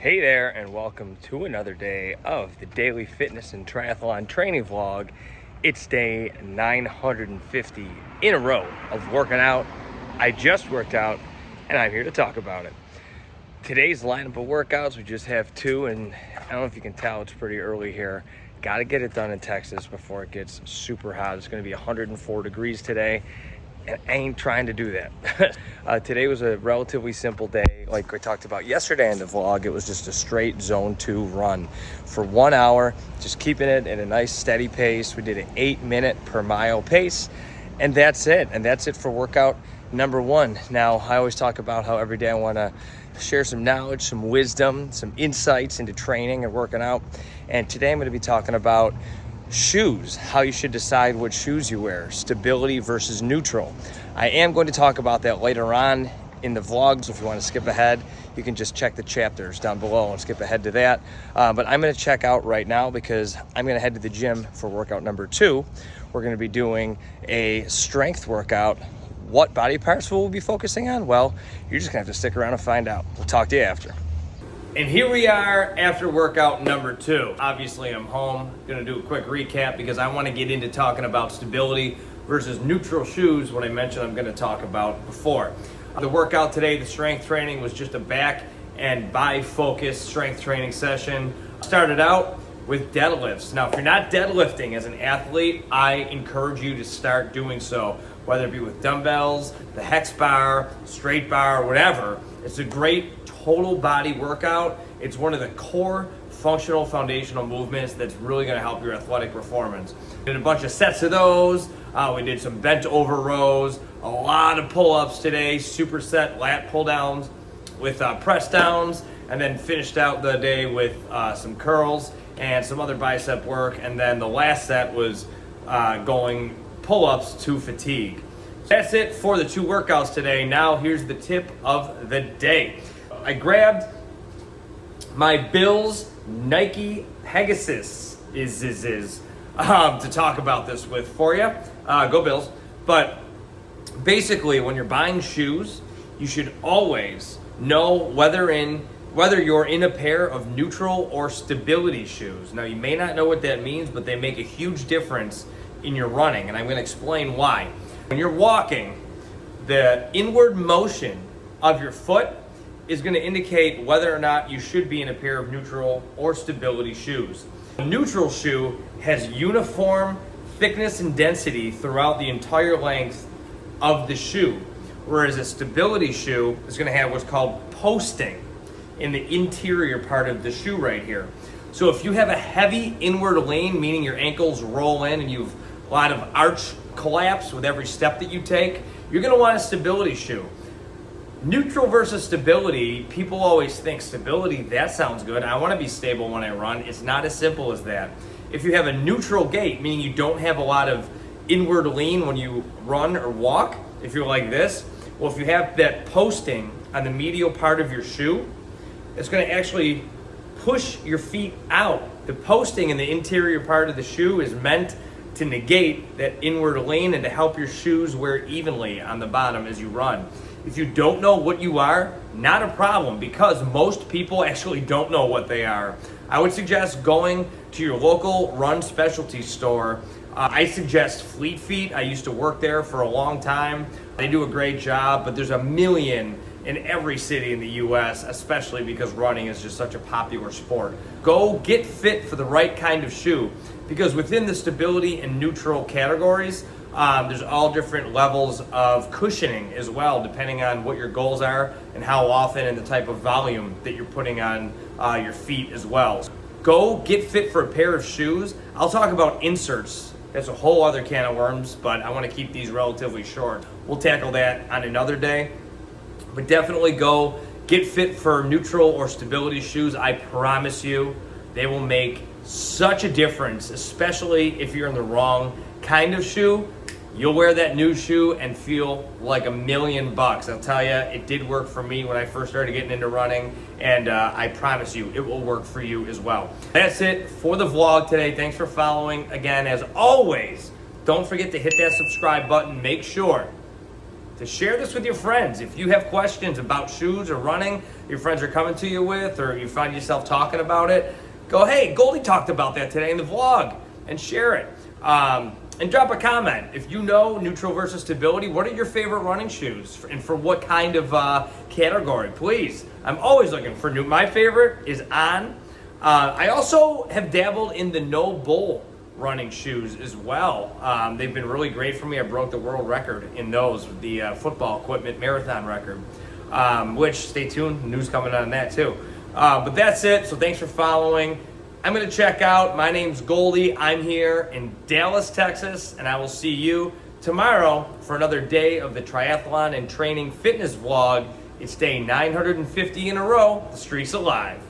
Hey there, and welcome to another day of the Daily Fitness and Triathlon Training Vlog. It's day 950 in a row of working out. I just worked out, and I'm here to talk about it. Today's lineup of workouts, we just have two, and I don't know if you can tell, it's pretty early here. Got to get it done in Texas before it gets super hot. It's going to be 104 degrees today, and I ain't trying to do that. Today was a relatively simple day. Like we talked about yesterday in the vlog, it was just a straight zone 2 run for 1 hour, just keeping it at a nice steady pace. We did an 8-minute per mile pace, and that's it. And that's it for workout number 1. Now, I always talk about how every day I want to share some knowledge, some wisdom, some insights into training and working out. And today I'm going to be talking about shoes, how you should decide what shoes you wear, stability versus neutral. I am going to talk about that later on in the vlog, so if you want to skip ahead, you can just check the chapters down below and skip ahead to that. But I'm going to check out right now because I'm going to head to the gym for workout number 2. We're going to be doing a strength workout. What body parts will we be focusing on? Well, you're just going to have to stick around and find out. We'll talk to you after. And here we are after workout number 2. Obviously, I'm home. Gonna do a quick recap because I want to get into talking about stability versus neutral shoes, what I mentioned I'm gonna talk about before. The workout today, the strength training, was just a back and bi-focused strength training session. Started out with deadlifts. Now, if you're not deadlifting as an athlete, I encourage you to start doing so, whether it be with dumbbells, the hex bar, straight bar, whatever. It's a great total body workout. It's one of the core functional foundational movements that's really going to help your athletic performance. Did a bunch of sets of those. We did some bent over rows, a lot of pull-ups today, superset lat pull downs with press downs, and then finished out the day with some curls and some other bicep work. And then the last set was going pull-ups to fatigue. That's it for the 2 workouts today. Now here's the tip of the day. I grabbed my Bills Nike Pegasus to talk about this with for you. Go Bills. But basically, when you're buying shoes, you should always know whether you're in a pair of neutral or stability shoes. Now, you may not know what that means, but they make a huge difference in your running, and I'm going to explain why. When you're walking, the inward motion of your foot is going to indicate whether or not you should be in a pair of neutral or stability shoes. A neutral shoe has uniform thickness and density throughout the entire length of the shoe, whereas a stability shoe is going to have what's called posting in the interior part of the shoe right here. So if you have a heavy inward lean, meaning your ankles roll in and you've a lot of arch collapse with every step that you take, you're going to want a stability shoe. Neutral versus stability, people always think stability, that sounds good. I want to be stable when I run. It's not as simple as that. If you have a neutral gait, meaning you don't have a lot of inward lean when you run or walk, if you're like this, well, if you have that posting on the medial part of your shoe, it's going to actually push your feet out. The posting in the interior part of the shoe is meant to negate that inward lean and to help your shoes wear evenly on the bottom as you run. If you don't know what you are, not a problem, because most people actually don't know what they are. I would suggest going to your local run specialty store. I suggest Fleet Feet. I used to work there for a long time. They do a great job, but there's a million in every city in the US, especially because running is just such a popular sport. Go get fit for the right kind of shoe, because within the stability and neutral categories, there's all different levels of cushioning as well, depending on what your goals are and how often and the type of volume that you're putting on your feet as well. Go get fit for a pair of shoes. I'll talk about inserts. That's a whole other can of worms, but I want to keep these relatively short. We'll tackle that on another day. But definitely go get fit for neutral or stability shoes. I promise you, they will make such a difference, especially if you're in the wrong kind of shoe. You'll wear that new shoe and feel like $1,000,000. I'll tell you, it did work for me when I first started getting into running, and I promise you, it will work for you as well. That's it for the vlog today. Thanks for following. Again, as always, don't forget to hit that subscribe button. Make sure to share this with your friends. If you have questions about shoes or running, your friends are coming to you with, or you find yourself talking about it, go, hey, Goldie talked about that today in the vlog, and share it. And drop a comment. If you know neutral versus stability, what are your favorite running shoes and for what kind of category? Please, I'm always looking for new. My favorite is On. I also have dabbled in the No Bull running shoes as well. They've been really great for me. I broke the world record in those, the football equipment marathon record, which, stay tuned, news coming on that too. But that's it, so thanks for following. I'm going to check out. My name's Goldie. I'm here in Dallas, Texas, and I will see you tomorrow for another day of the Triathlon and Training Fitness Vlog. It's day 950 in a row. The streak's alive.